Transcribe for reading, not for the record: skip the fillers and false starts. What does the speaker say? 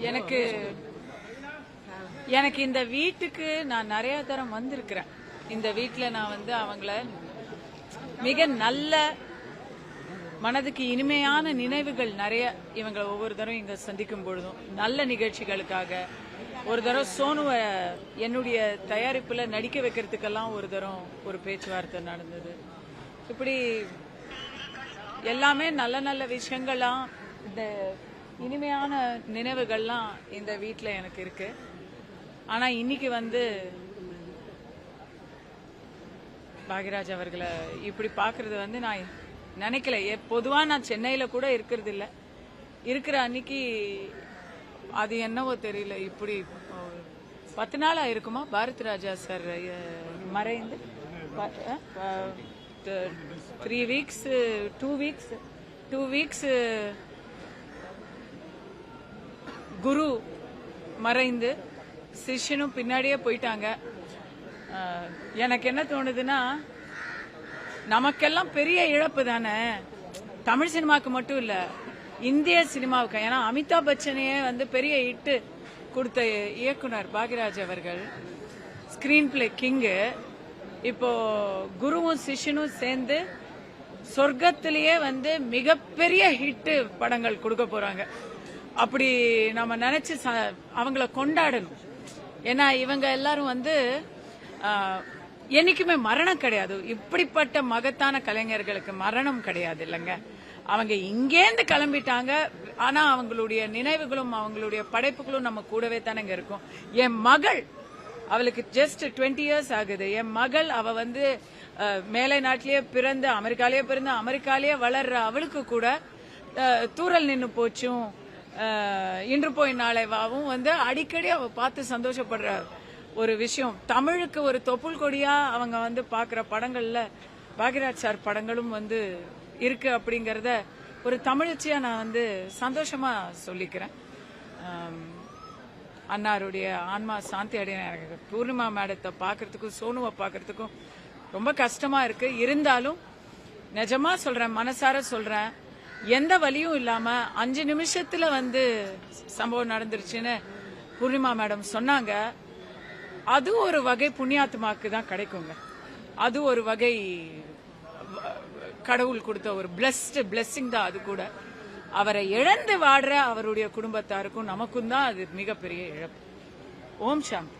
எனக்கு எனக்கு இந்த வீட்டுக்கு நான் நிறைய தரம் வந்திருக்கிறேன். இந்த வீட்டில் நான் வந்து அவங்கள மிக நல்ல மனதுக்கு இனிமையான நினைவுகள் நிறைய இவங்க ஒவ்வொரு தரம் இங்க சந்திக்கும் பொழுதும் நல்ல நிகழ்ச்சிகளுக்காக ஒரு தரம் சோனுவை என்னுடைய தயாரிப்புல நடிக்க வைக்கிறதுக்கெல்லாம் ஒரு தரம் ஒரு பேச்சுவார்த்தை நடந்தது. இப்படி எல்லாமே நல்ல நல்ல விஷயங்கள்லாம் இந்த இனிமையான நினைவுகள்லாம் இந்த வீட்டில் எனக்கு இருக்கு. ஆனா இன்னைக்கு வந்து பாக்யராஜ் அவர்களை இப்படி பாக்குறது வந்து நான் நினைக்கல. பொதுவா நான் சென்னையில கூட இருக்கிறது இல்ல. இருக்கிற அன்னைக்கு அது என்னவோ தெரியல, இப்படி 10 நாளா இருக்குமா பாரத் ராஜா சார் மறைந்து 3 வீக்ஸ் 2 வீக்ஸ் குரு மறைந்து சிஷ்யனும் பின்னாடியே போயிட்டாங்க. எனக்கு என்ன தோணுதுன்னா, நமக்கெல்லாம் பெரிய இழப்பு தானே, தமிழ் சினிமாவுக்கு மட்டும் இல்ல இந்திய சினிமாவுக்கு. ஏன்னா அமிதாப் பச்சனையே வந்து பெரிய ஹிட் கொடுத்த இயக்குனர் பாக்யராஜ் அவர்கள், ஸ்கிரீன் பிளே கிங்கு. இப்போ குருவும் சிஷ்யனும் சேர்ந்து சொர்க்கத்திலேயே வந்து மிகப்பெரிய ஹிட் படங்கள் கொடுக்க போறாங்க. அப்படி நம்ம நினைச்சு அவங்கள கொண்டாடணும். ஏன்னா இவங்க எல்லாரும் வந்து என்னைக்குமே மரணம் கிடையாது. இப்படிப்பட்ட மகத்தான கலைஞர்களுக்கு மரணம் கிடையாது இல்லைங்க. அவங்க இங்கேந்து கிளம்பிட்டாங்க. ஆனா அவங்களுடைய நினைவுகளும் அவங்களுடைய படைப்புகளும் நம்ம கூடவே தானே இருக்கும். என் மகள், அவளுக்கு ஜஸ்ட் 20 இயர்ஸ் ஆகுது. என் மகள் அவ வந்து மேலை நாட்டிலேயே பிறந்து அமெரிக்காலேயே வளர்ற அவளுக்கு கூட தூரல் நின்னு போச்சும் இன்று போய் நாளை வாவும் வந்து அடிக்கடி அவ பார்த்து சந்தோஷப்படுற ஒரு விஷயம். தமிழுக்கு ஒரு தொப்புள் கொடியா அவங்க வந்து பாக்குற படங்கள்ல பாக்யராஜ் சார் படங்களும் வந்து இருக்கு. அப்படிங்கறத ஒரு தமிழச்சியா நான் வந்து சந்தோஷமா சொல்லிக்கிறேன். அன்னாருடைய ஆன்மா சாந்தி அடைய. எனக்கு பூர்ணிமா மேடத்தை பாக்குறதுக்கும் சோனுவை பாக்குறதுக்கும் ரொம்ப கஷ்டமா இருக்கு. இருந்தாலும் நிஜமா சொல்றேன், மனசார சொல்றேன், எந்த வலியும் இல்லாம 5 நிமிஷத்துல வந்து சம்பவம் நடந்துருச்சுன்னு பூர்ணிமா மேடம் சொன்னாங்க. அது ஒரு வகை புண்ணியாத்மாக்கு தான் கிடைக்குங்க. அது ஒரு வகை கடவுள் கொடுத்த ஒரு பிளெஸிங் தான். அது கூட அவரை இழந்து வாடுற அவருடைய குடும்பத்தாருக்கும் நமக்கும் தான் அது மிகப்பெரிய இழப்பு. ஓம் சாந்தி.